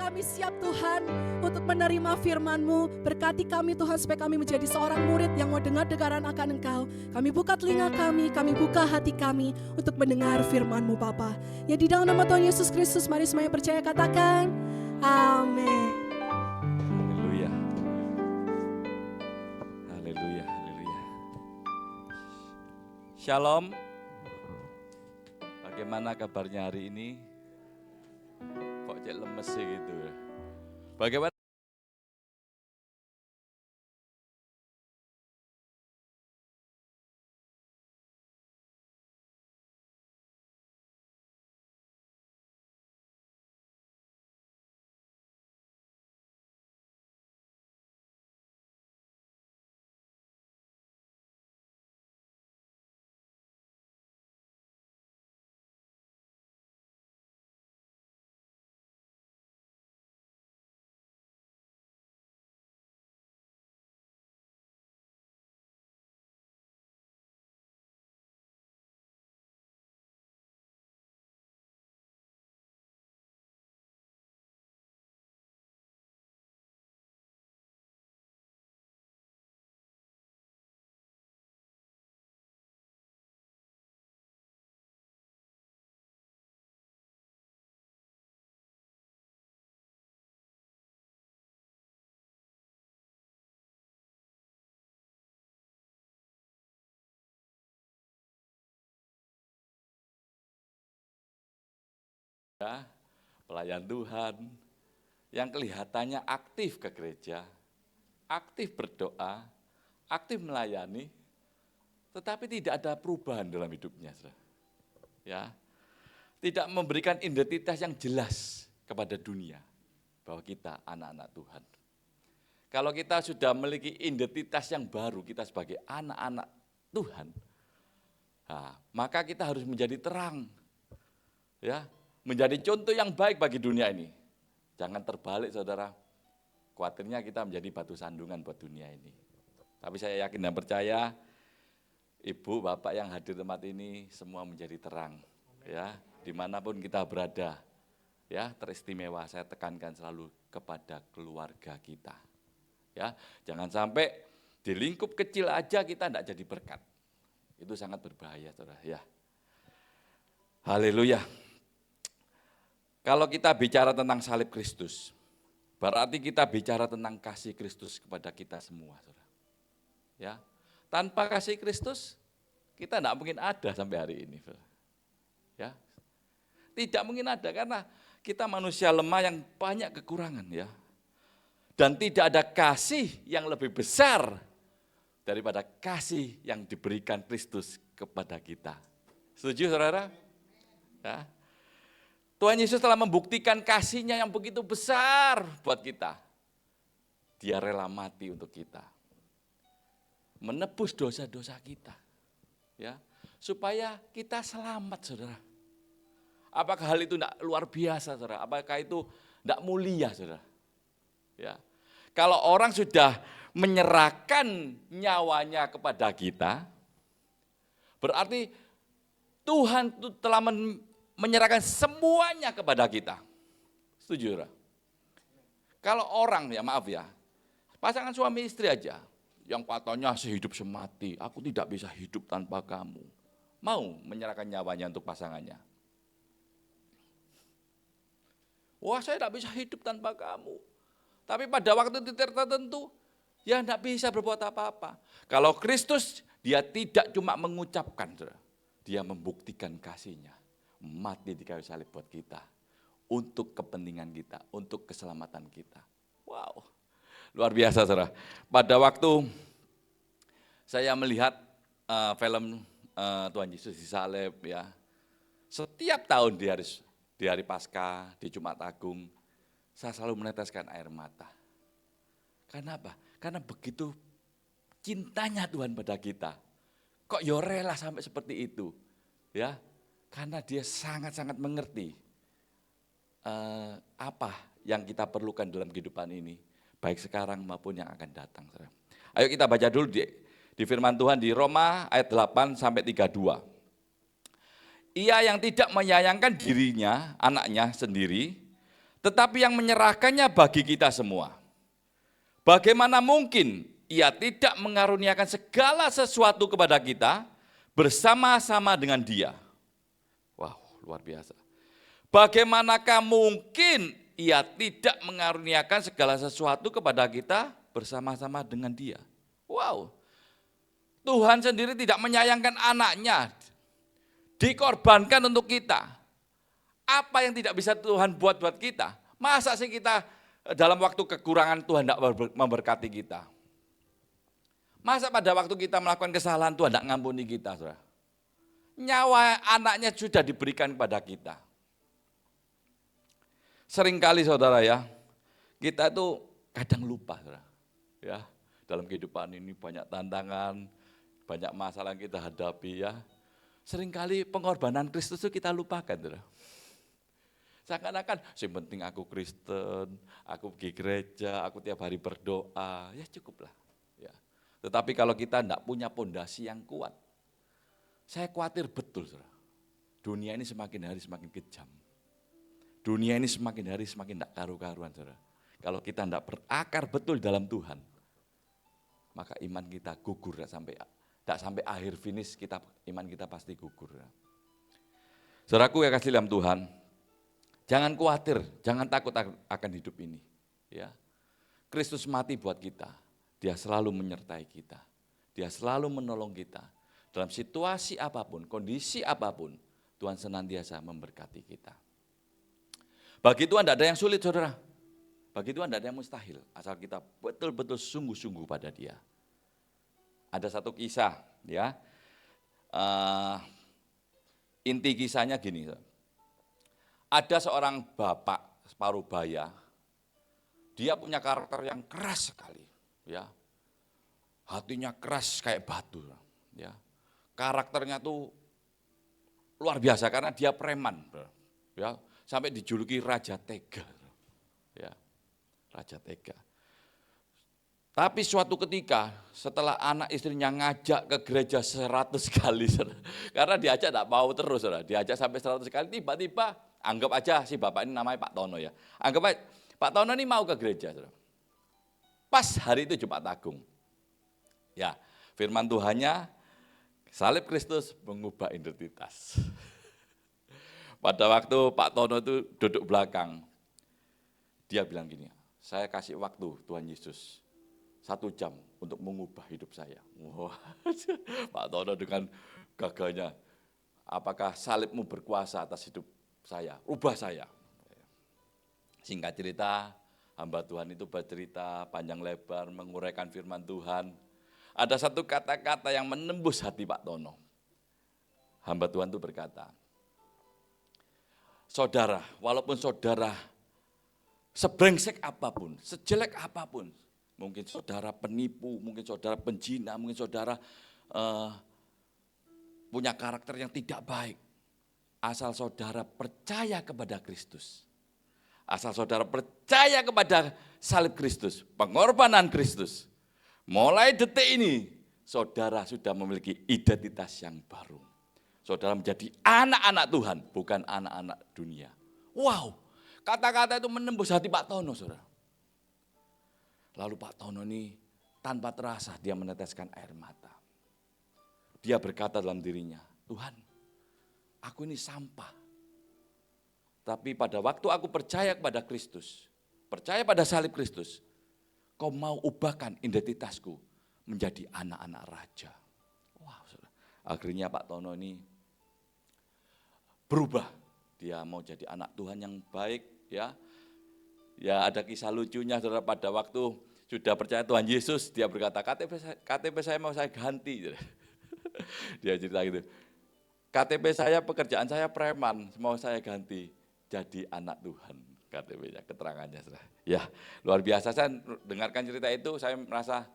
kami siap Tuhan untuk menerima firman-Mu. Berkati kami Tuhan supaya kami menjadi seorang murid yang mau dengar-dengaran akan Engkau. Kami buka telinga kami buka hati kami untuk mendengar firman-Mu Bapa. Ya di dalam nama Tuhan Yesus Kristus, mari semuanya percaya katakan, amin. Haleluya. Haleluya, haleluya. Shalom. Bagaimana kabarnya hari ini? Kok cek lemes sih gitu. Bagaimana? Pelayan Tuhan yang kelihatannya aktif ke gereja, aktif berdoa, aktif melayani, tetapi tidak ada perubahan dalam hidupnya. Ya, tidak memberikan identitas yang jelas kepada dunia bahwa kita anak-anak Tuhan. Kalau kita sudah memiliki identitas yang baru, kita sebagai anak-anak Tuhan, nah, maka kita harus menjadi terang, ya, menjadi contoh yang baik bagi dunia ini. Jangan terbalik saudara, khawatirnya kita menjadi batu sandungan buat dunia ini. Tapi saya yakin dan percaya, Ibu, Bapak yang hadir tempat ini semua menjadi terang. Ya, dimanapun kita berada, ya teristimewa. Saya tekankan selalu kepada keluarga kita. Ya, jangan sampai di lingkup kecil aja kita tidak jadi berkat. Itu sangat berbahaya saudara. Ya, haleluya. Kalau kita bicara tentang salib Kristus, berarti kita bicara tentang kasih Kristus kepada kita semua, saudara. Ya, tanpa kasih Kristus, kita tidak mungkin ada sampai hari ini, saudara. Ya, tidak mungkin ada karena kita manusia lemah yang banyak kekurangan, ya. Dan tidak ada kasih yang lebih besar daripada kasih yang diberikan Kristus kepada kita. Setuju, saudara? Ya. Tuhan Yesus telah membuktikan kasih-Nya yang begitu besar buat kita. Dia rela mati untuk kita. Menebus dosa-dosa kita. Ya, supaya kita selamat, saudara. Apakah hal itu tidak luar biasa, saudara? Apakah itu tidak mulia, saudara? Ya. Kalau orang sudah menyerahkan nyawanya kepada kita, berarti Tuhan telah menyerahkan semuanya kepada kita. Setuju, saudara? Kalau orang, ya maaf ya, pasangan suami istri aja, yang katanya sehidup semati, aku tidak bisa hidup tanpa kamu, mau menyerahkan nyawanya untuk pasangannya. Wah, saya tidak bisa hidup tanpa kamu. Tapi pada waktu tertentu, ya tidak bisa berbuat apa-apa. Kalau Kristus, dia tidak cuma mengucapkan, saudara, dia membuktikan kasih-Nya. Mati di kayu salib buat kita, untuk kepentingan kita, untuk keselamatan kita. Wow, luar biasa saudara. Pada waktu saya melihat film Tuhan Yesus disalib, ya, setiap tahun di hari Paskah, di Jumat Agung, saya selalu meneteskan air mata. Karena apa? Karena begitu cintanya Tuhan pada kita. Kok ya rela sampai seperti itu, ya? Karena dia sangat-sangat mengerti apa yang kita perlukan dalam kehidupan ini, baik sekarang maupun yang akan datang. Ayo kita baca dulu di firman Tuhan di Roma ayat 8 sampai 32. Ia yang tidak menyayangkan dirinya, anaknya sendiri, tetapi yang menyerahkannya bagi kita semua. Bagaimana mungkin Ia tidak mengaruniakan segala sesuatu kepada kita bersama-sama dengan Dia? Wow, luar biasa. Bagaimanakah mungkin Ia tidak mengaruniakan segala sesuatu kepada kita bersama-sama dengan Dia? Wow, Tuhan sendiri tidak menyayangkan anaknya, dikorbankan untuk kita. Apa yang tidak bisa Tuhan buat kita? Masa sih kita dalam waktu kekurangan Tuhan tidak memberkati kita? Masa pada waktu kita melakukan kesalahan Tuhan tidak ngampuni kita? Saudara? Nyawa anaknya sudah diberikan kepada kita. Seringkali saudara ya, kita itu kadang lupa saudara. Ya, dalam kehidupan ini banyak tantangan, banyak masalah yang kita hadapi ya. Seringkali pengorbanan Kristus itu kita lupakan. Seakan-akan, yang penting aku Kristen, aku pergi gereja, aku tiap hari berdoa, ya cukuplah. Ya. Tetapi kalau kita tidak punya pondasi yang kuat, saya khawatir betul. Saudara. Dunia ini semakin hari semakin kejam. Dunia ini semakin hari semakin tidak karu-karuan. Saudara. Kalau kita tidak berakar betul dalam Tuhan, maka iman kita gugur tidak sampai akhir finish iman kita pasti gugur. Saudaraku yang kasih dalam Tuhan, jangan khawatir, jangan takut akan hidup ini. Ya, Kristus mati buat kita, Dia selalu menyertai kita, Dia selalu menolong kita. Dalam situasi apapun, kondisi apapun, Tuhan senantiasa memberkati kita. Bagi Tuhan tidak ada yang sulit saudara, bagi Tuhan tidak ada yang mustahil, asal kita betul-betul sungguh-sungguh pada Dia. Ada satu kisah, ya. Inti kisahnya gini. Ada seorang bapak separuh baya, dia punya karakter yang keras sekali, ya. Hatinya keras kayak batu, ya. Karakternya tuh luar biasa karena dia preman, ya. Sampai dijuluki Raja Tega, ya. Raja Tega. Tapi suatu ketika setelah anak istrinya ngajak ke gereja 100 kali, karena diajak tidak mau terus, diajak sampai 100 kali, tiba-tiba anggap aja si bapak ini namanya Pak Tono ya, anggap aja Pak Tono ini mau ke gereja. Pas hari itu Jumat Agung, ya firman Tuhannya, salib Kristus mengubah identitas. Pada waktu Pak Tono itu duduk belakang, dia bilang gini, saya kasih waktu Tuhan Yesus 1 jam untuk mengubah hidup saya. Wah, Pak Tono dengan gagahnya, apakah salibmu berkuasa atas hidup saya? Ubah saya. Singkat cerita, hamba Tuhan itu bercerita panjang lebar, menguraikan firman Tuhan. Ada satu kata-kata yang menembus hati Pak Tono. Hamba Tuhan itu berkata, saudara, walaupun saudara sebrengsek apapun, sejelek apapun, mungkin saudara penipu, mungkin saudara penjina, mungkin saudara punya karakter yang tidak baik. Asal saudara percaya kepada Kristus. Asal saudara percaya kepada salib Kristus, pengorbanan Kristus. Mulai detik ini, saudara sudah memiliki identitas yang baru. Saudara menjadi anak-anak Tuhan, bukan anak-anak dunia. Wow, kata-kata itu menembus hati Pak Tono, saudara. Lalu Pak Tono ini tanpa terasa dia meneteskan air mata. Dia berkata dalam dirinya, Tuhan, aku ini sampah. Tapi pada waktu aku percaya kepada Kristus, percaya pada salib Kristus, kau mau ubahkan identitasku menjadi anak-anak raja. Wow, saudara. Akhirnya Pak Tono ini berubah. Dia mau jadi anak Tuhan yang baik, ya. Ya ada kisah lucunya saudara, pada waktu sudah percaya Tuhan Yesus, dia berkata, KTP saya mau saya ganti. Dia cerita gitu, KTP saya, pekerjaan saya preman, mau saya ganti jadi anak Tuhan. KTP-nya, keterangannya. Saudara. Ya luar biasa, saya dengarkan cerita itu, saya merasa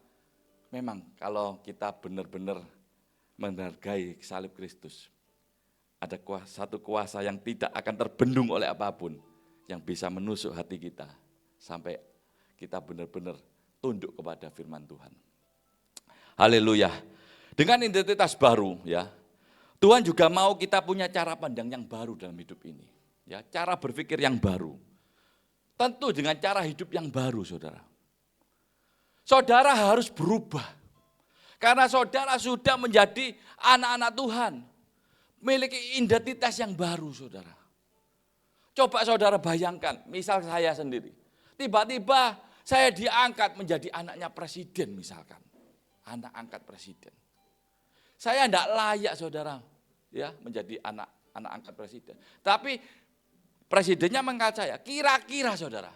memang kalau kita benar-benar menghargai salib Kristus, ada satu kuasa yang tidak akan terbendung oleh apapun, yang bisa menusuk hati kita sampai kita benar-benar tunduk kepada firman Tuhan. Haleluya. Dengan identitas baru ya, Tuhan juga mau kita punya cara pandang yang baru dalam hidup ini. Ya, cara berpikir yang baru. Tentu dengan cara hidup yang baru, saudara. Saudara harus berubah. Karena saudara sudah menjadi anak-anak Tuhan. Memiliki identitas yang baru, saudara. Coba saudara bayangkan, misal saya sendiri. Tiba-tiba saya diangkat menjadi anaknya presiden misalkan. Anak angkat presiden. Saya tidak layak, saudara, ya, menjadi anak angkat presiden. Tapi presidennya mengangkat saya. Kira-kira, saudara,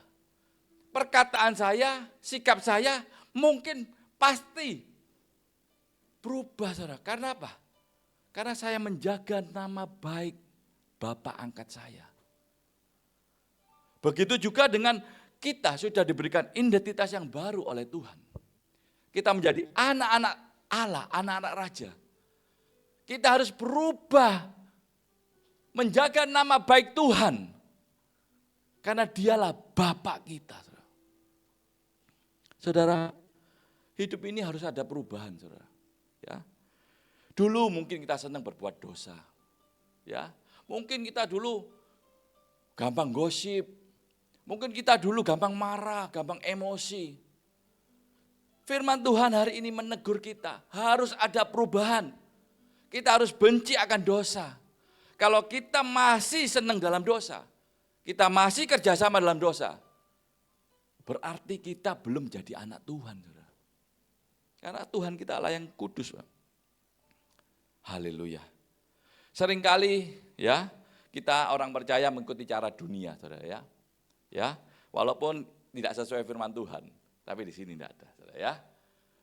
perkataan saya, sikap saya mungkin pasti berubah, saudara. Karena apa? Karena saya menjaga nama baik Bapak angkat saya. Begitu juga dengan kita sudah diberikan identitas yang baru oleh Tuhan. Kita menjadi anak-anak Allah, anak-anak raja. Kita harus berubah, menjaga nama baik Tuhan. Karena dialah Bapak kita. Saudara, hidup ini harus ada perubahan, saudara. Ya. Dulu mungkin kita senang berbuat dosa. Ya. Mungkin kita dulu gampang gosip. Mungkin kita dulu gampang marah, gampang emosi. Firman Tuhan hari ini menegur kita, harus ada perubahan. Kita harus benci akan dosa. Kalau kita masih senang dalam dosa, kita masih kerjasama dalam dosa, berarti kita belum jadi anak Tuhan. Saudara. Karena Tuhan kita Allah yang kudus. Pak. Haleluya. Seringkali ya kita orang percaya mengikuti cara dunia, saudara ya. Ya, walaupun tidak sesuai firman Tuhan, tapi di sini tidak ada, saudara ya.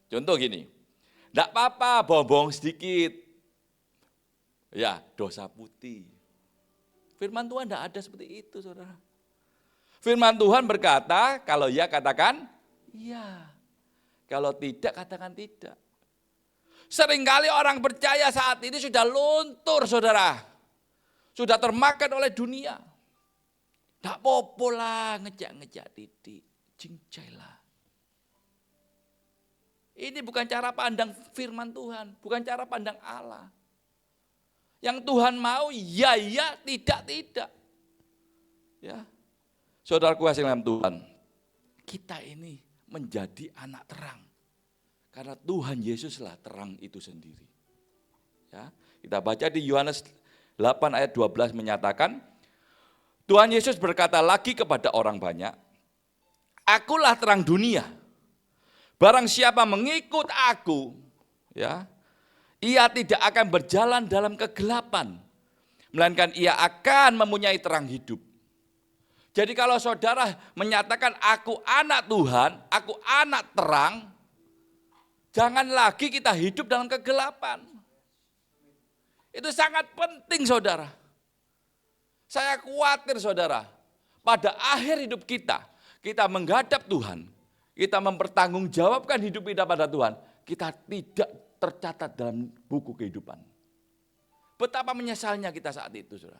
Contoh gini, tidak apa-apa bohong sedikit, ya dosa putih. Firman Tuhan tidak ada seperti itu, saudara. Firman Tuhan berkata, kalau ya katakan iya, kalau tidak katakan tidak. Seringkali orang percaya saat ini sudah luntur, saudara, sudah termakan oleh dunia. Tak apa-apa lah, ngejak-ngejak titik, cincailah. Ini bukan cara pandang firman Tuhan, bukan cara pandang Allah. Yang Tuhan mau, ya, tidak. Ya, saudaraku kasih dalam Tuhan, kita ini menjadi anak terang. Karena Tuhan Yesuslah terang itu sendiri. Ya, kita baca di Yohanes 8 ayat 12 menyatakan, Tuhan Yesus berkata lagi kepada orang banyak, akulah terang dunia. Barang siapa mengikut aku, ya, ia tidak akan berjalan dalam kegelapan, melainkan ia akan mempunyai terang hidup. Jadi kalau saudara menyatakan aku anak Tuhan, aku anak terang, jangan lagi kita hidup dalam kegelapan. Itu sangat penting, saudara. Saya khawatir, saudara, pada akhir hidup kita menghadap Tuhan, kita mempertanggungjawabkan hidup kita pada Tuhan, kita tidak tercatat dalam buku kehidupan. Betapa menyesalnya kita saat itu, saudara.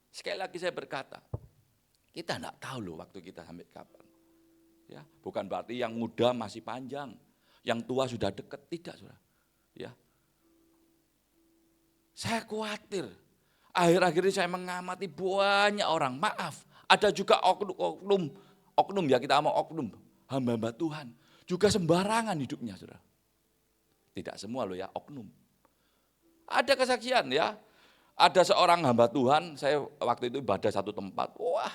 Sekali lagi saya berkata, kita tidak tahu loh waktu kita sampai kapan. Ya, bukan berarti yang muda masih panjang, yang tua sudah dekat, tidak, saudara. Ya. Saya khawatir. Akhir-akhir ini saya mengamati banyak orang, maaf, ada juga oknum ya, kita mau oknum, hamba-hamba Tuhan, juga sembarangan hidupnya, saudara. Tidak semua loh ya, oknum. Ada kesaksian ya, ada seorang hamba Tuhan, saya waktu itu ibadah satu tempat, wah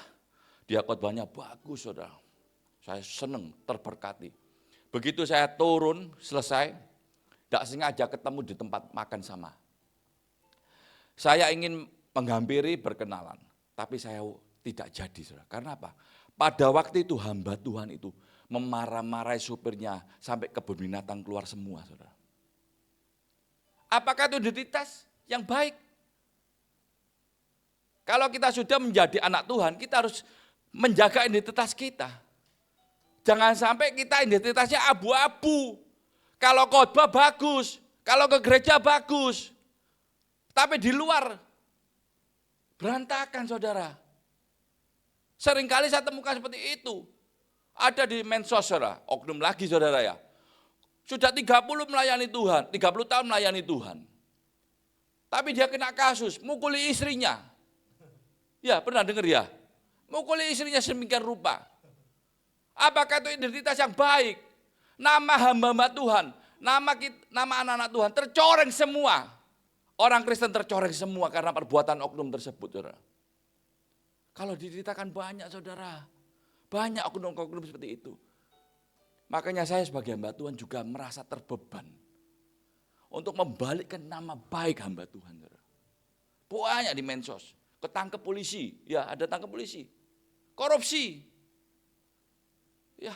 dia khotbahnya bagus, saudara. Saya senang, terberkati. Begitu saya turun, selesai, tidak sengaja ketemu di tempat makan sama. Saya ingin menghampiri berkenalan, tapi saya tidak jadi, saudara. Karena apa? Pada waktu itu hamba Tuhan itu memarah-marahi supirnya sampai kebun binatang keluar semua, saudara. Apakah itu identitas yang baik? Kalau kita sudah menjadi anak Tuhan, kita harus menjaga identitas kita. Jangan sampai kita identitasnya abu-abu. Kalau khotbah bagus, kalau ke gereja bagus, tapi di luar berantakan, saudara. Seringkali saya temukan seperti itu. Ada di medsos, saudara, oknum lagi, saudara ya. Sudah 30 melayani Tuhan, 30 tahun melayani Tuhan. Tapi dia kena kasus, mukuli istrinya. Ya, pernah dengar ya? Mukuli istrinya sedemikian rupa. Apakah itu identitas yang baik? Nama hamba-hamba Tuhan, nama anak-anak Tuhan tercoreng semua. Orang Kristen tercoreng semua karena perbuatan oknum tersebut, saudara. Kalau diceritakan banyak, saudara. Banyak oknum-oknum seperti itu. Makanya saya sebagai hamba Tuhan juga merasa terbeban untuk membalikkan nama baik hamba Tuhan, saudara. Banyak di medsos. Ketangkep polisi, ya ada tangkap polisi. Korupsi. Ya,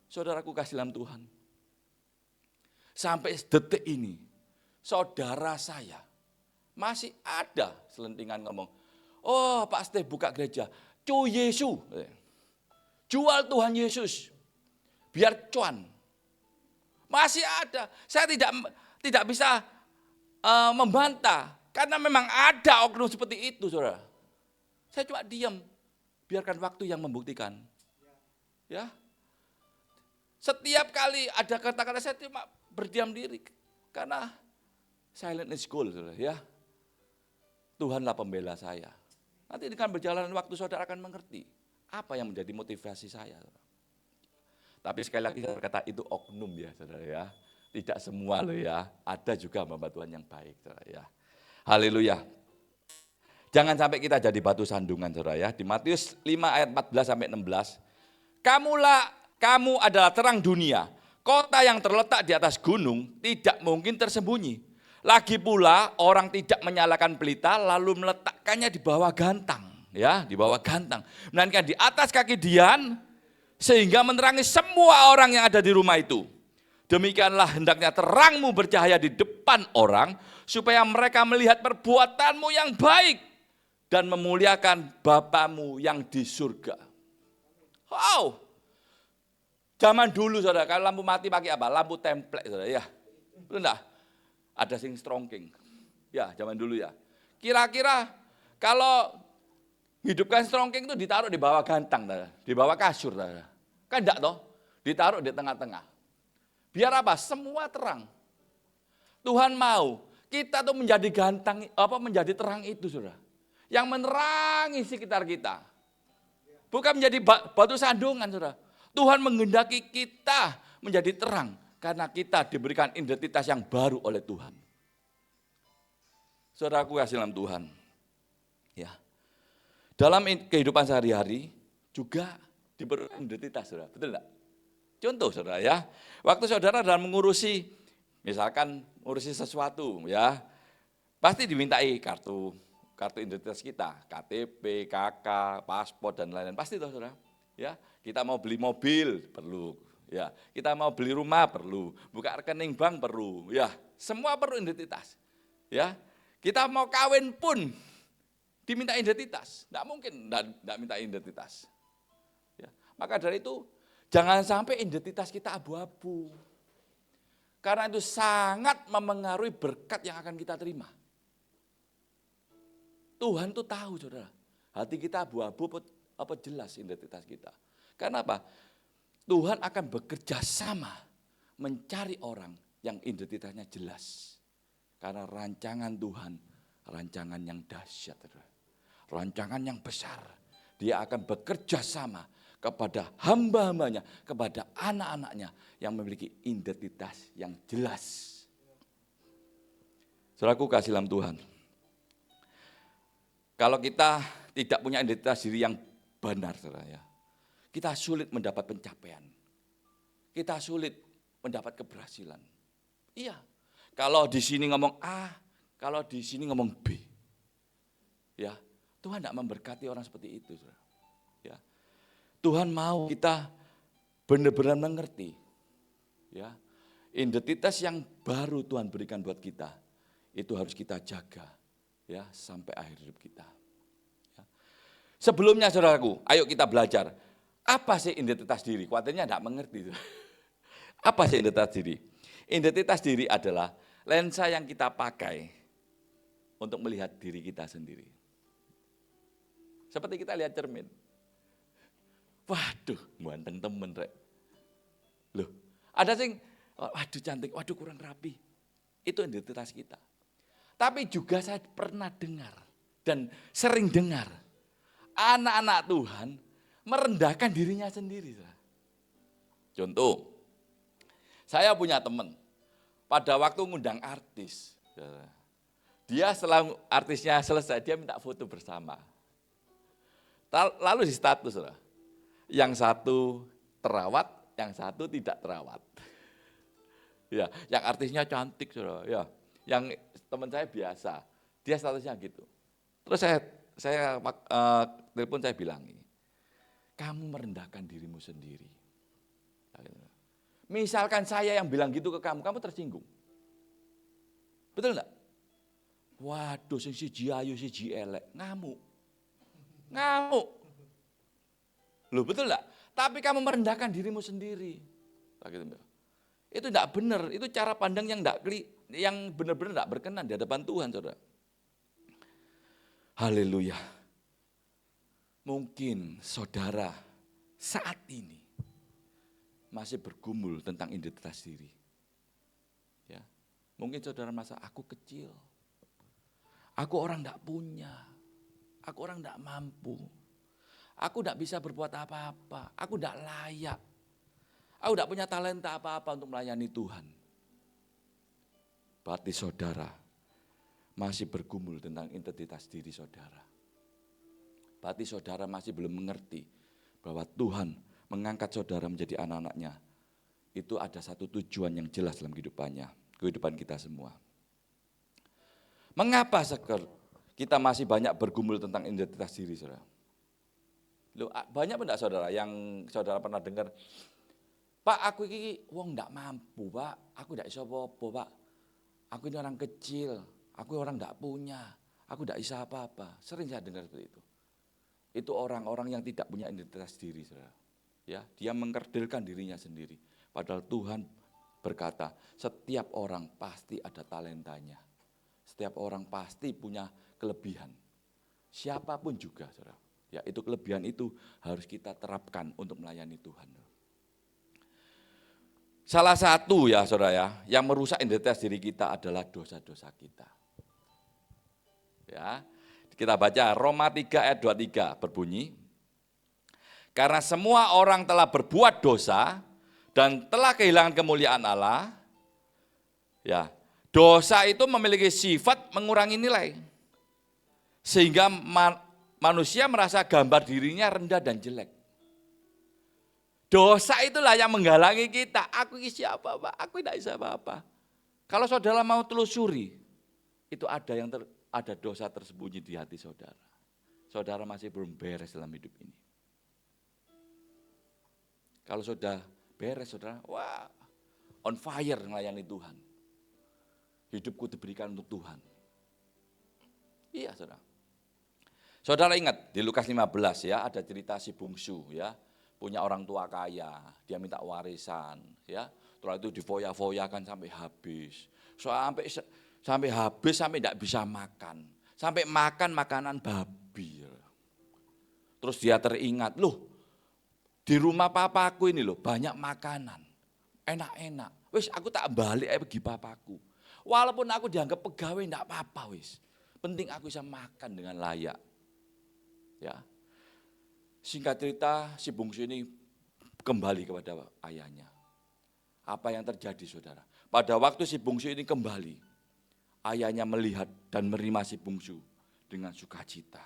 saudaraku kasih dalam Tuhan. Sampai detik ini, saudara saya masih ada selentingan ngomong, oh Pak Steve buka gereja, Yesus, jual Tuhan Yesus, biar cuan. Masih ada, saya tidak bisa membantah, karena memang ada oknum seperti itu, saudara. Saya cuma diam, biarkan waktu yang membuktikan. Ya, setiap kali ada kata-kata saya cuma berdiam diri, karena silent is gold, saudara. Ya, Tuhanlah pembela saya. Nanti dengan berjalan waktu saudara akan mengerti apa yang menjadi motivasi saya. Tapi sekali lagi saya berkata itu oknum ya, saudara ya. Tidak semua loh ya, ada juga hamba Tuhan yang baik, saudara ya. Haleluya. Jangan sampai kita jadi batu sandungan, saudara ya. Di Matius 5 ayat 14 sampai 16. Kamu adalah terang dunia. Kota yang terletak di atas gunung tidak mungkin tersembunyi. Lagi pula orang tidak menyalakan pelita lalu meletakkannya di bawah gantang, ya, di bawah gantang. Melainkan di atas kaki dian sehingga menerangi semua orang yang ada di rumah itu. Demikianlah hendaknya terangmu bercahaya di depan orang supaya mereka melihat perbuatanmu yang baik dan memuliakan Bapamu yang di surga. Wow, zaman dulu saudara, kalau lampu mati pakai apa? Lampu template saudara, ya. Betul enggak? Ada sing strongking. Ya, zaman dulu ya. Kira-kira kalau hidupkan strongking itu ditaruh di bawah gantang, saudara. Di bawah kasur, saudara. Kan enggak toh? Ditaruh di tengah-tengah. Biar apa? Semua terang. Tuhan mau kita tuh menjadi gantang, menjadi terang itu, saudara. Yang menerangi sekitar kita. Bukan menjadi batu sandungan, saudara. Tuhan menghendaki kita menjadi terang karena kita diberikan identitas yang baru oleh Tuhan. Saudaraku kasih dalam Tuhan. Ya. Dalam kehidupan sehari-hari juga diberikan identitas, saudara. Betul enggak? Contoh, saudara ya. Waktu saudara dalam mengurusi, misalkan mengurusi sesuatu, ya, pasti dimintai kartu identitas kita, KTP, KK, paspor dan lain-lain, pasti toh saudara. Ya, kita mau beli mobil perlu, ya, kita mau beli rumah perlu, buka rekening bank perlu, ya, semua perlu identitas. Ya, kita mau kawin pun diminta identitas, enggak mungkin enggak minta identitas. Ya, maka dari itu jangan sampai identitas kita abu-abu. Karena itu sangat memengaruhi berkat yang akan kita terima. Tuhan tuh tahu, saudara. Hati kita abu-abu apa jelas identitas kita. Karena apa? Tuhan akan bekerja sama mencari orang yang identitasnya jelas. Karena rancangan Tuhan, rancangan yang dahsyat, saudara. Rancangan yang besar. Dia akan bekerja sama kepada hamba-hambanya, kepada anak-anaknya yang memiliki identitas yang jelas. Saudaraku kasih dalam Tuhan. Kalau kita tidak punya identitas diri yang benar, saudara ya, kita sulit mendapat pencapaian. Kita sulit mendapat keberhasilan. Iya, kalau di sini ngomong A, kalau di sini ngomong B. Ya, Tuhan tidak memberkati orang seperti itu, saudara. Ya, Tuhan mau kita benar-benar mengerti. Ya, identitas yang baru Tuhan berikan buat kita, itu harus kita jaga. Ya, sampai akhir hidup kita. Ya. Sebelumnya saudaraku, ayo kita belajar. Apa sih identitas diri? Kuatirnya tidak mengerti. Apa sih identitas diri? Identitas diri adalah lensa yang kita pakai untuk melihat diri kita sendiri. Seperti kita lihat cermin. Waduh, ganteng temen, Rek. Loh, ada sing, waduh cantik, waduh kurang rapi. Itu identitas kita. Tapi juga saya pernah dengar dan sering dengar, Anak-anak Tuhan merendahkan dirinya sendiri. Contoh, saya punya teman, pada waktu ngundang artis, dia setelah artisnya selesai, dia minta foto bersama. Lalu di status, yang satu terawat, yang satu tidak terawat. Ya, yang artisnya cantik, ya. Yang teman saya biasa, dia statusnya gitu. Terus saya telepon, saya bilang ini, kamu merendahkan dirimu sendiri. Misalkan saya yang bilang gitu ke kamu, kamu tersinggung. Betul enggak? Waduh, siji ayu, siji elek, ngamuk. Loh, betul enggak? Tapi kamu merendahkan dirimu sendiri. Itu enggak benar, itu cara pandang yang benar-benar enggak berkenan di hadapan Tuhan, Saudara. Haleluya. Mungkin saudara saat ini masih bergumul tentang identitas diri. Ya. Mungkin saudara merasa, aku kecil, aku orang enggak punya, aku orang enggak mampu, aku enggak bisa berbuat apa-apa, aku enggak layak, aku enggak punya talenta apa-apa untuk melayani Tuhan. Berarti saudara masih bergumul tentang identitas diri saudara. Berarti saudara masih belum mengerti bahwa Tuhan mengangkat saudara menjadi anak-anaknya. Itu ada satu tujuan yang jelas dalam kehidupan kita semua. Mengapa kita masih banyak bergumul tentang identitas diri, saudara? Loh, banyak enggak saudara yang saudara pernah dengar, Pak, aku ini wong enggak mampu, Pak. Aku enggak iso apa-apa, Pak. Aku ini orang kecil, aku orang enggak punya, aku enggak bisa apa-apa. Sering saya dengar seperti itu. Itu orang-orang yang tidak punya identitas diri, saudara. Ya, dia mengkerdilkan dirinya sendiri. Padahal Tuhan berkata, setiap orang pasti ada talentanya. Setiap orang pasti punya kelebihan. Siapapun juga, saudara. Ya, itu kelebihan itu harus kita terapkan untuk melayani Tuhan. Salah satu ya saudara ya, yang merusak identitas diri kita adalah dosa-dosa kita. Ya, kita baca Roma 3 ayat 23 berbunyi, karena semua orang telah berbuat dosa dan telah kehilangan kemuliaan Allah. Ya, dosa itu memiliki sifat mengurangi nilai. Sehingga manusia merasa gambar dirinya rendah dan jelek. Dosa itulah yang menghalangi kita. Aku ini siapa, Pak? Aku tidak bisa apa-apa. Kalau saudara mau telusuri, itu ada dosa tersembunyi di hati saudara. Saudara masih belum beres dalam hidup ini. Kalau sudah beres, saudara, wah, on fire melayani Tuhan. Hidupku diberikan untuk Tuhan. Iya, saudara. Saudara ingat di Lukas 15 ya, ada cerita si bungsu ya, punya orang tua kaya, dia minta warisan ya. Setelah itu difoya-foyakan sampai habis. Sampai habis sampai tidak bisa makan. Sampai makan makanan babi. Terus dia teringat, loh, di rumah papaku ini loh banyak makanan, enak-enak. Wis aku tak balik pergi papaku. Walaupun aku dianggap pegawai enggak apa-apa wis. Penting aku bisa makan dengan layak. Ya. Singkat cerita si bungsu ini kembali kepada ayahnya. Apa yang terjadi saudara? Pada waktu si bungsu ini kembali, ayahnya melihat dan menerima si bungsu dengan sukacita,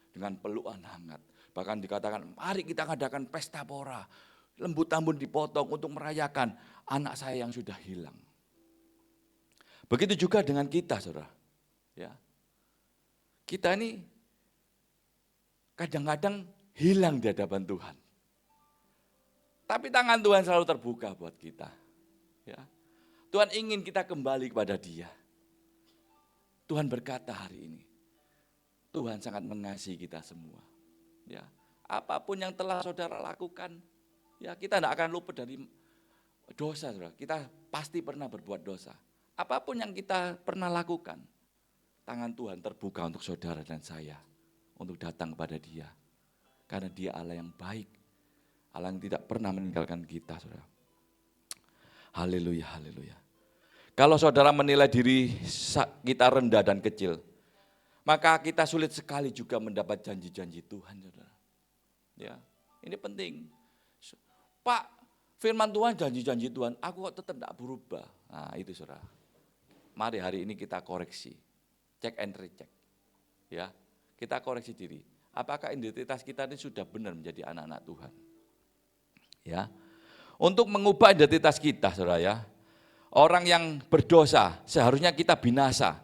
dengan pelukan hangat. Bahkan dikatakan, mari kita ngadakan pesta pora, lembut-lembut dipotong untuk merayakan anak saya yang sudah hilang. Begitu juga dengan kita, saudara. Ya, kita ini kadang-kadang hilang di hadapan Tuhan. Tapi tangan Tuhan selalu terbuka buat kita. Ya, Tuhan ingin kita kembali kepada Dia. Tuhan berkata hari ini, Tuhan sangat mengasihi kita semua. Ya, apapun yang telah saudara lakukan, ya kita tidak akan luput dari dosa, saudara. Kita pasti pernah berbuat dosa. Apapun yang kita pernah lakukan, tangan Tuhan terbuka untuk saudara dan saya, untuk datang kepada Dia. Karena Dia Allah yang baik, Allah yang tidak pernah meninggalkan kita, saudara. Haleluya, haleluya. Kalau saudara menilai diri kita rendah dan kecil, maka kita sulit sekali juga mendapat janji-janji Tuhan, saudara. Ya, ini penting. Pak, firman Tuhan, janji-janji Tuhan, aku kok tetap tidak berubah. Nah itu saudara. Mari hari ini kita koreksi, check and recheck. Ya, kita koreksi diri. Apakah identitas kita ini sudah benar menjadi anak-anak Tuhan? Ya, untuk mengubah identitas kita, saudara ya. Orang yang berdosa seharusnya kita binasa.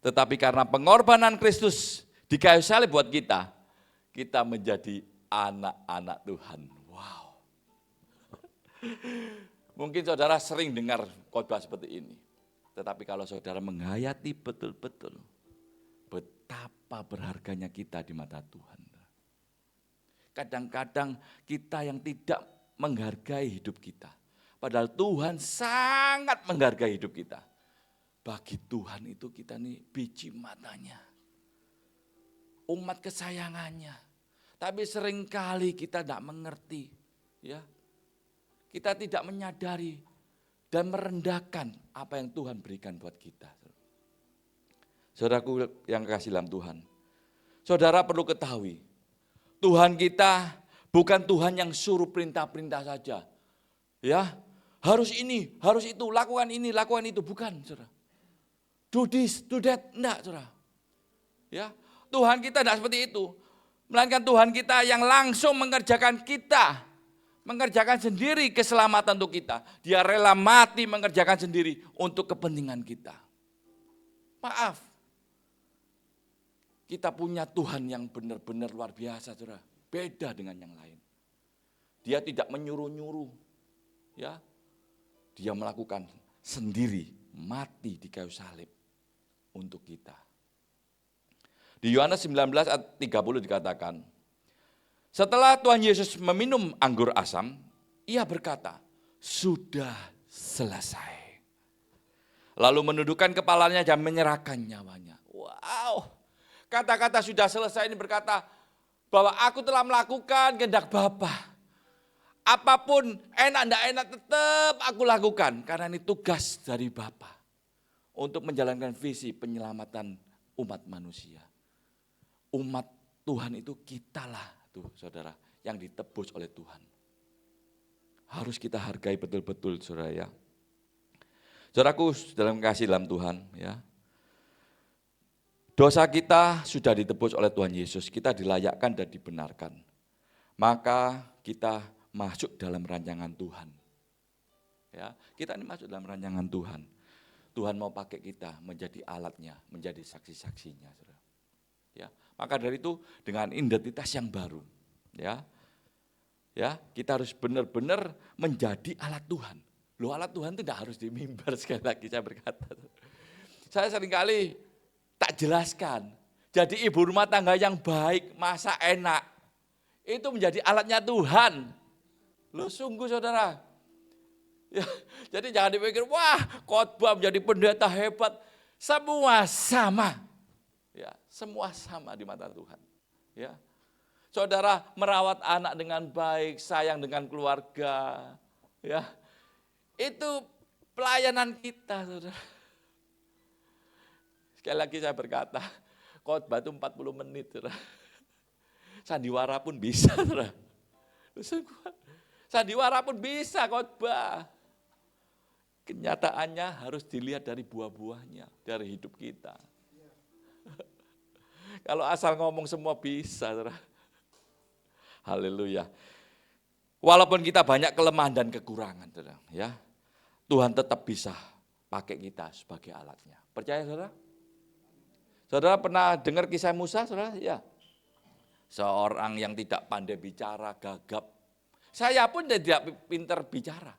Tetapi karena pengorbanan Kristus di kayu salib buat kita, kita menjadi anak-anak Tuhan. Wow. Mungkin saudara sering dengar khotbah seperti ini. Tetapi kalau saudara menghayati betul-betul betapa berharganya kita di mata Tuhan. Kadang-kadang kita yang tidak menghargai hidup kita. Padahal Tuhan sangat menghargai hidup kita. Bagi Tuhan itu kita nih biji matanya. Umat kesayangannya. Tapi seringkali kita tidak mengerti. Ya, kita tidak menyadari dan merendahkan apa yang Tuhan berikan buat kita. Saudaraku yang kasih dalam Tuhan. Saudara perlu ketahui, Tuhan kita bukan Tuhan yang suruh perintah-perintah saja. Ya, harus ini, harus itu, lakukan ini, lakukan itu. Bukan, saudara. Do this, do that. Enggak, saudara. Ya, Tuhan kita tidak seperti itu. Melainkan Tuhan kita yang langsung mengerjakan kita. Mengerjakan sendiri keselamatan untuk kita. Dia rela mati mengerjakan sendiri untuk kepentingan kita. Maaf. Kita punya Tuhan yang benar-benar luar biasa, saudara. Beda dengan yang lain. Dia tidak menyuruh-nyuruh. Ya, dia melakukan sendiri, mati di kayu salib untuk kita. Di Yohanes 19 ayat 30 dikatakan, setelah Tuhan Yesus meminum anggur asam, ia berkata, sudah selesai. Lalu menundukkan kepalanya dan menyerahkan nyawanya. Wow, kata-kata sudah selesai ini berkata bahwa aku telah melakukan kehendak Bapa. Apapun enak tidak enak tetap aku lakukan karena ini tugas dari Bapa untuk menjalankan visi penyelamatan umat manusia. Umat Tuhan itu kitalah tuh saudara yang ditebus oleh Tuhan. Harus kita hargai betul-betul saudara ya. Saudaraku dalam kasih dalam Tuhan ya. Dosa kita sudah ditebus oleh Tuhan Yesus, kita dilayakkan dan dibenarkan. Maka kita masuk dalam rancangan Tuhan. Ya, kita ini masuk dalam rancangan Tuhan. Tuhan mau pakai kita menjadi alatnya, menjadi saksi-saksinya, saudara. Ya, maka dari itu dengan identitas yang baru, ya, kita harus benar-benar menjadi alat Tuhan. Loh, alat Tuhan itu tidak harus di mimbar, sekali lagi saya berkata. Saya seringkali tak jelaskan. Jadi ibu rumah tangga yang baik, masak enak, itu menjadi alatnya Tuhan. Loh sungguh saudara. Ya, jadi jangan dipikir, wah khotbah menjadi pendeta hebat. Semua sama. Ya, semua sama di mata Tuhan. Ya. Saudara merawat anak dengan baik, sayang dengan keluarga. Ya. Itu pelayanan kita, saudara. Sekali lagi saya berkata, khotbah itu 40 menit, saudara. Sandiwara pun bisa, saudara. Sandiwara pun bisa khotbah. Kenyataannya harus dilihat dari buah-buahnya, dari hidup kita. Kalau asal ngomong semua bisa, saudara. Haleluya. Walaupun kita banyak kelemahan dan kekurangan, saudara, ya, Tuhan tetap bisa pakai kita sebagai alatnya. Percaya, saudara? Saudara pernah dengar kisah Musa, saudara? Ya. Seorang yang tidak pandai bicara, gagap. Saya pun tidak pintar bicara.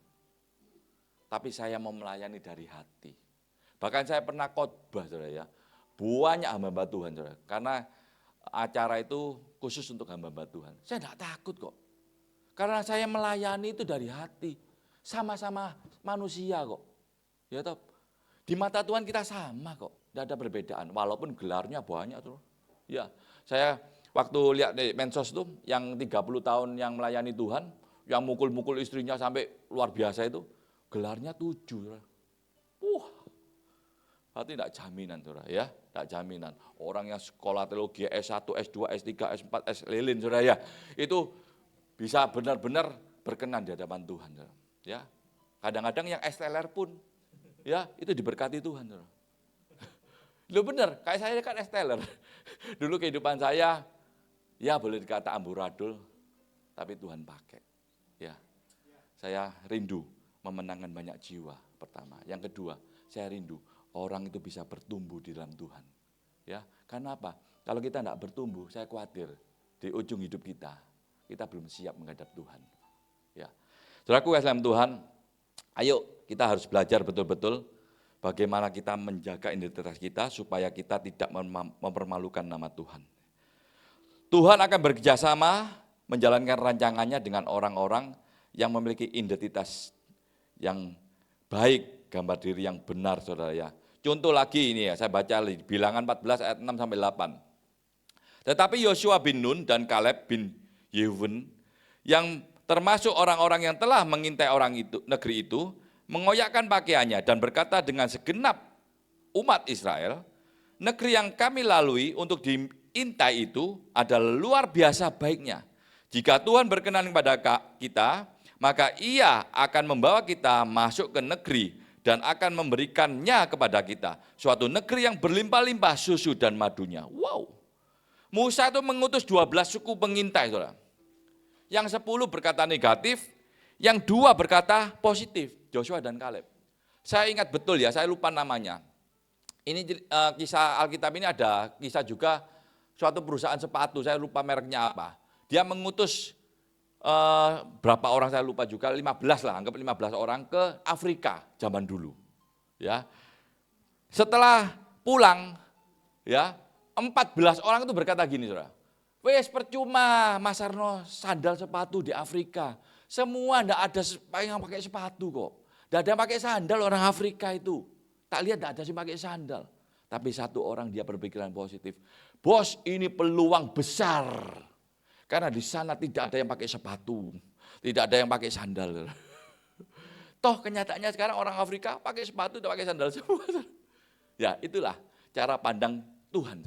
Tapi saya mau melayani dari hati. Bahkan saya pernah khotbah, saudara ya. Banyak hamba Tuhan, saudara. Karena acara itu khusus untuk hamba Tuhan. Saya tidak takut kok. Karena saya melayani itu dari hati. Sama-sama manusia kok. Ya toh. Di mata Tuhan kita sama kok. Tidak ada perbedaan. Walaupun gelarnya banyak, saudara. Ya, saya waktu lihat di Mensos itu yang 30 tahun yang melayani Tuhan, yang mukul-mukul istrinya sampai luar biasa itu, gelarnya 7. Berarti tidak jaminan, saudara ya. Tidak jaminan. Orang yang sekolah teologi S1, S2, S3, S4, S lilin, saudara ya, itu bisa benar-benar berkenan di hadapan Tuhan. Saudara. Ya, kadang-kadang yang S teler pun, ya itu diberkati Tuhan. Saudara. Loh benar, kayak saya kan S teler. Dulu kehidupan saya, ya boleh dikata amburadul, tapi Tuhan pakai. Ya, saya rindu memenangkan banyak jiwa pertama. Yang kedua, saya rindu orang itu bisa bertumbuh di dalam Tuhan. Ya, karena apa? Kalau kita tidak bertumbuh, saya khawatir di ujung hidup kita belum siap menghadap Tuhan. Ya, saudaraku dalam Tuhan, ayo kita harus belajar betul-betul bagaimana kita menjaga identitas kita supaya kita tidak mempermalukan nama Tuhan. Tuhan akan bekerjasama menjalankan rancangannya dengan orang-orang yang memiliki identitas yang baik, gambar diri yang benar, saudara ya. Contoh lagi ini ya, saya baca Bilangan 14 ayat 6 sampai 8. Tetapi Yosua bin Nun dan Kaleb bin Yefune yang termasuk orang-orang yang telah mengintai negeri itu, mengoyakkan pakaiannya dan berkata dengan segenap umat Israel, negeri yang kami lalui untuk diintai itu adalah luar biasa baiknya. Jika Tuhan berkenan kepada kita, maka Ia akan membawa kita masuk ke negeri dan akan memberikannya kepada kita. Suatu negeri yang berlimpah-limpah susu dan madunya. Wow. Musa itu mengutus 12 suku pengintai, saudara. Yang 10 berkata negatif, yang 2 berkata positif, Joshua dan Kaleb. Saya ingat betul ya, saya lupa namanya. Ini kisah Alkitab ini ada kisah juga suatu perusahaan sepatu, saya lupa mereknya apa. Dia mengutus berapa orang saya lupa juga, 15 lah, anggap 15 orang ke Afrika zaman dulu. Ya. Setelah pulang, ya 14 orang itu berkata gini, saudara. Wes percuma Mas Arno sandal sepatu di Afrika. Semua enggak ada yang pakai sepatu kok. Enggak ada yang pakai sandal orang Afrika itu. Tak lihat enggak ada yang pakai sandal. Tapi satu orang dia berpikiran positif. Bos, ini peluang besar. Karena di sana tidak ada yang pakai sepatu, tidak ada yang pakai sandal. Toh kenyataannya sekarang orang Afrika pakai sepatu, tidak pakai sandal semua. Ya itulah cara pandang Tuhan.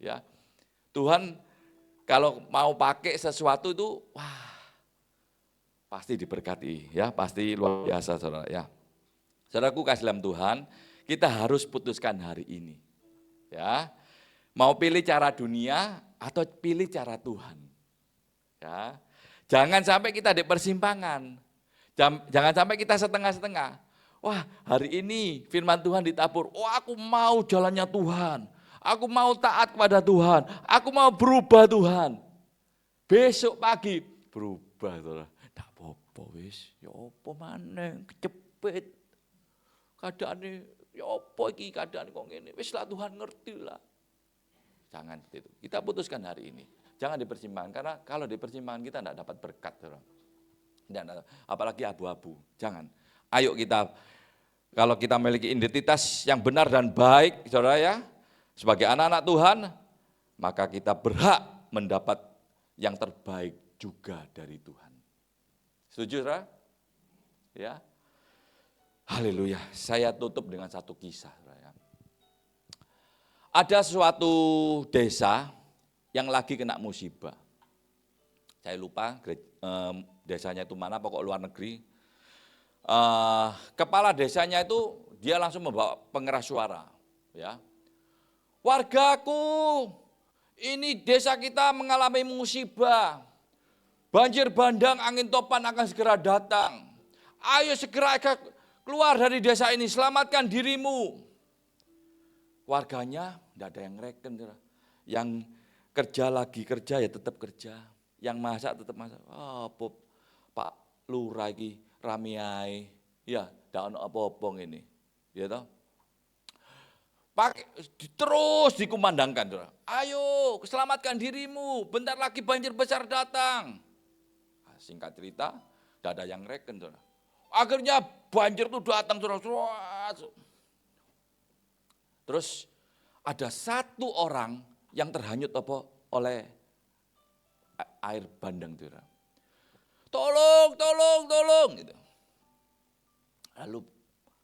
Ya, Tuhan kalau mau pakai sesuatu itu, wah pasti diberkati, ya pasti luar biasa, saudara. Ya, saudaraku kasih dalam Tuhan, kita harus putuskan hari ini. Ya, mau pilih cara dunia atau pilih cara Tuhan. Ya, jangan sampai kita di persimpangan, jangan sampai kita setengah-setengah. Wah hari ini firman Tuhan ditabur, oh aku mau jalannya Tuhan, aku mau taat kepada Tuhan, aku mau berubah Tuhan. Besok pagi berubah, saudara. Tak apa-apa wis, ya apa maneh kecepet. Keadaane ya apa iki keadaan kok ngene. Wis lah Tuhan ngerti lah. Jangan seperti itu. Kita putuskan hari ini. Jangan di persimpangan, karena kalau di persimpangan kita tidak dapat berkat. Apalagi abu-abu, jangan. Ayo kita, kalau kita memiliki identitas yang benar dan baik, saudara ya, sebagai anak-anak Tuhan, maka kita berhak mendapat yang terbaik juga dari Tuhan. Setuju, saudara? Ya. Haleluya. Saya tutup dengan satu kisah, saudara. Ada suatu desa yang lagi kena musibah. Saya lupa desanya itu mana, pokok luar negeri. Kepala desanya itu dia langsung membawa pengeras suara. Ya. Wargaku, ini desa kita mengalami musibah. Banjir bandang, angin topan akan segera datang. Ayo segera keluar dari desa ini, selamatkan dirimu. Warganya tidak ada yang reken. Yang kerja lagi kerja ya tetap kerja, yang masak tetap masak. Pak Lurah iki ramiai, ya ndak ono apa-apa ngene. Ya toh. Terus dikumandangkan, saudara. Ayo, selamatkan dirimu, bentar lagi banjir besar datang. Nah, singkat cerita, ndak ada yang reken, saudara. Akhirnya banjir itu datang, saudara. Terus ada satu orang yang terhanyut oleh air bandang itu. Tolong gitu. Lalu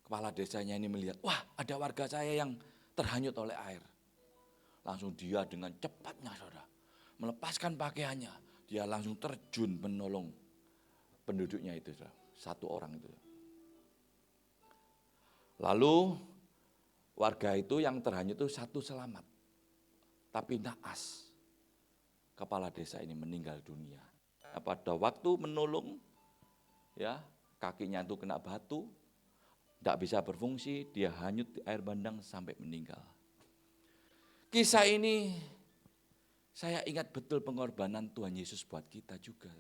kepala desanya ini melihat, wah ada warga saya yang terhanyut oleh air. Langsung dia dengan cepatnya saudara, melepaskan pakaiannya. Dia langsung terjun menolong penduduknya itu saudara. Satu orang itu. Lalu warga itu yang terhanyut itu satu selamat. Tapi naas, kepala desa ini meninggal dunia. Pada waktu menolong, ya kakinya itu kena batu, tidak bisa berfungsi, dia hanyut di air bandang sampai meninggal. Kisah ini saya ingat betul pengorbanan Tuhan Yesus buat kita juga.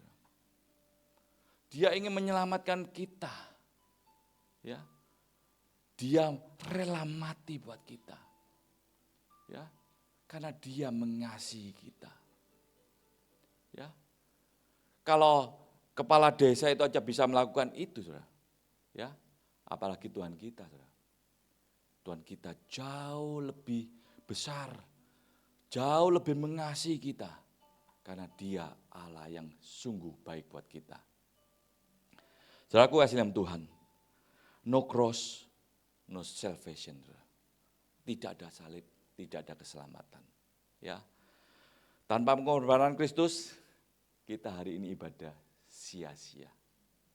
Dia ingin menyelamatkan kita. Ya. Dia rela mati buat kita. Ya. Karena dia mengasihi kita. Ya. Kalau kepala desa itu aja bisa melakukan itu, Saudara. Ya. Apalagi Tuhan kita, Saudara. Tuhan kita jauh lebih besar, jauh lebih mengasihi kita, karena dia Allah yang sungguh baik buat kita. Saudaraku kasih dalam Tuhan, no cross, no salvation. Tidak ada salib, tidak ada keselamatan. Ya, tanpa pengorbanan Kristus, kita hari ini ibadah sia-sia.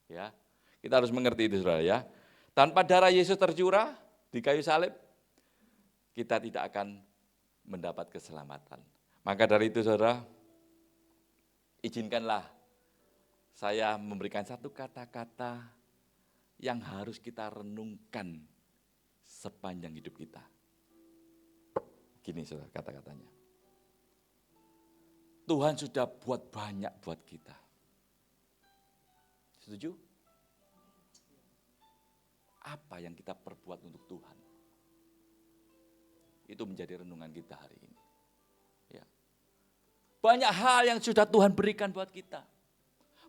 Ya, kita harus mengerti itu, saudara. Ya, tanpa darah Yesus tercurah di kayu salib, kita tidak akan mendapat keselamatan. Maka dari itu saudara, izinkanlah saya memberikan satu kata-kata yang harus kita renungkan sepanjang hidup kita. Gini saudara kata-katanya. Tuhan sudah buat banyak buat kita. Setuju? Apa yang kita perbuat untuk Tuhan? Itu menjadi renungan kita hari ini. Ya. Banyak hal yang sudah Tuhan berikan buat kita.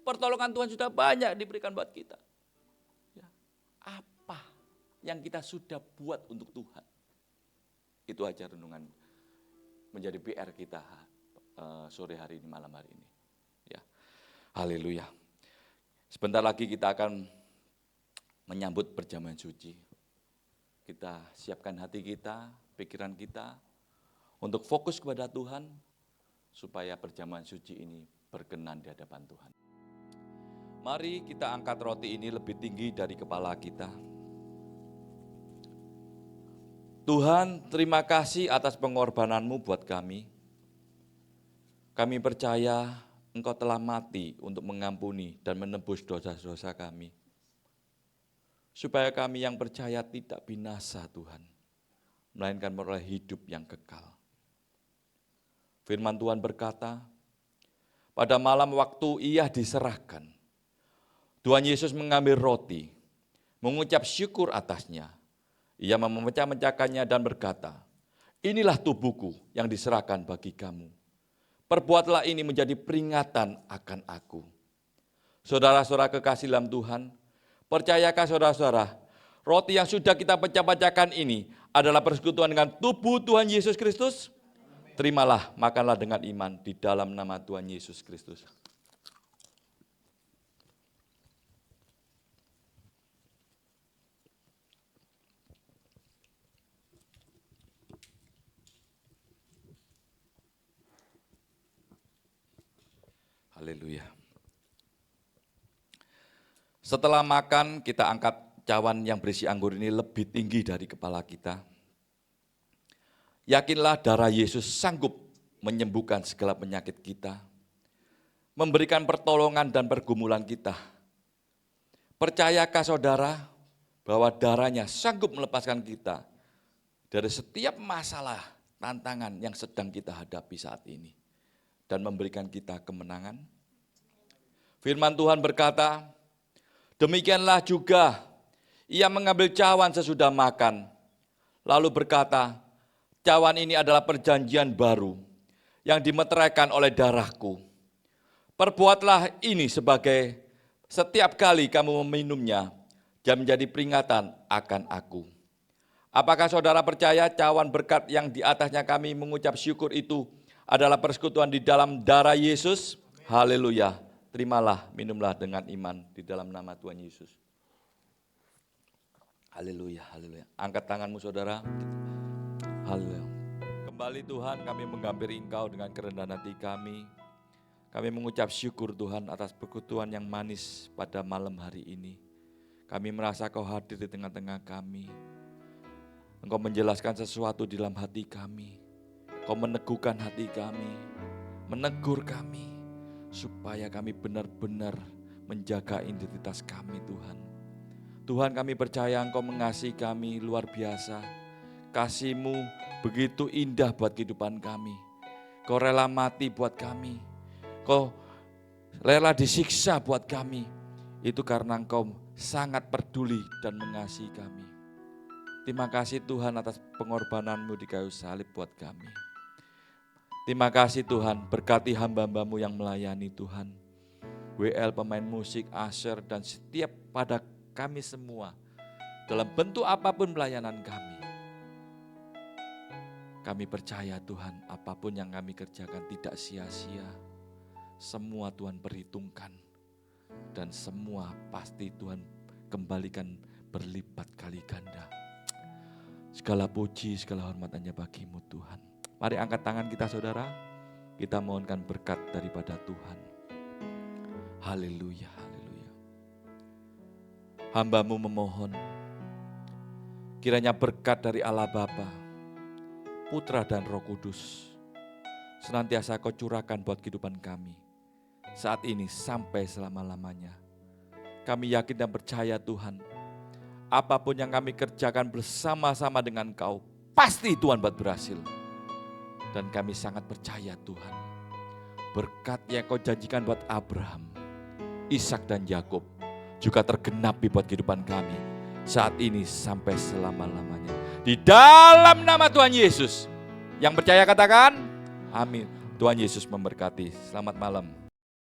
Pertolongan Tuhan sudah banyak diberikan buat kita. Ya. Apa yang kita sudah buat untuk Tuhan? Itu aja renungan menjadi PR kita sore hari ini, malam hari ini. Ya. Haleluya. Sebentar lagi kita akan menyambut perjamuan suci. Kita siapkan hati kita, pikiran kita untuk fokus kepada Tuhan supaya perjamuan suci ini berkenan di hadapan Tuhan. Mari kita angkat roti ini lebih tinggi dari kepala kita. Tuhan, terima kasih atas pengorbanan-Mu buat kami. Kami percaya Engkau telah mati untuk mengampuni dan menebus dosa-dosa kami. Supaya kami yang percaya tidak binasa Tuhan, melainkan memperoleh hidup yang kekal. Firman Tuhan berkata, pada malam waktu Ia diserahkan, Tuhan Yesus mengambil roti, mengucap syukur atasnya. Ia memecah-mecahkannya dan berkata, inilah tubuhku yang diserahkan bagi kamu. Perbuatlah ini menjadi peringatan akan aku. Saudara-saudara kekasih dalam Tuhan, percayakah saudara-saudara, roti yang sudah kita pecah-pecahkan ini adalah persekutuan dengan tubuh Tuhan Yesus Kristus? Terimalah, makanlah dengan iman di dalam nama Tuhan Yesus Kristus. Haleluya. Setelah makan, kita angkat cawan yang berisi anggur ini lebih tinggi dari kepala kita. Yakinlah darah Yesus sanggup menyembuhkan segala penyakit kita, memberikan pertolongan dan pergumulan kita. Percayakah saudara bahwa darahnya sanggup melepaskan kita dari setiap masalah, tantangan yang sedang kita hadapi saat ini dan memberikan kita kemenangan? Firman Tuhan berkata, demikianlah juga Ia mengambil cawan sesudah makan, lalu berkata, cawan ini adalah perjanjian baru yang dimeteraikan oleh darahku. Perbuatlah ini sebagai setiap kali kamu meminumnya dan menjadi peringatan akan aku. Apakah saudara percaya cawan berkat yang di atasnya kami mengucap syukur itu adalah persekutuan di dalam darah Yesus? Haleluya. Terimalah, minumlah dengan iman di dalam nama Tuhan Yesus. Haleluya, haleluya. Angkat tanganmu saudara. Haleluya. Kembali. Kembali Tuhan kami menghampiri Engkau dengan kerendahan hati kami. Kami mengucap syukur Tuhan atas persekutuan yang manis pada malam hari ini. Kami merasa Kau hadir di tengah-tengah kami. Engkau menjelaskan sesuatu di dalam hati kami. Kau meneguhkan hati kami, menegur kami, supaya kami benar-benar menjaga identitas kami Tuhan. Tuhan kami percaya Engkau mengasihi kami luar biasa. Kasih-Mu begitu indah buat kehidupan kami. Kau rela mati buat kami. Kau rela disiksa buat kami. Itu karena Engkau sangat peduli dan mengasihi kami. Terima kasih Tuhan atas pengorbanan-Mu di kayu salib buat kami. Terima kasih Tuhan, berkati hamba-hamba-Mu yang melayani Tuhan. WL, pemain musik, Asher, dan setiap pada kami semua. Dalam bentuk apapun pelayanan kami. Kami percaya Tuhan, apapun yang kami kerjakan tidak sia-sia. Semua Tuhan perhitungkan. Dan semua pasti Tuhan kembalikan berlipat kali ganda. Segala puji, segala hormat hanya bagi-Mu Tuhan. Mari angkat tangan kita saudara. Kita mohonkan berkat daripada Tuhan. Haleluya, haleluya. Hamba-Mu memohon. Kiranya berkat dari Allah Bapa, Putra dan Roh Kudus senantiasa Kau curahkan buat kehidupan kami saat ini sampai selama-lamanya. Kami yakin dan percaya Tuhan, apapun yang kami kerjakan bersama-sama dengan Kau, pasti Tuhan buat berhasil. Dan kami sangat percaya Tuhan, berkat yang Kau janjikan buat Abraham, Ishak dan Yakub juga tergenapi buat kehidupan kami saat ini sampai selama-lamanya. Di dalam nama Tuhan Yesus. Yang percaya katakan, amin. Tuhan Yesus memberkati. Selamat malam.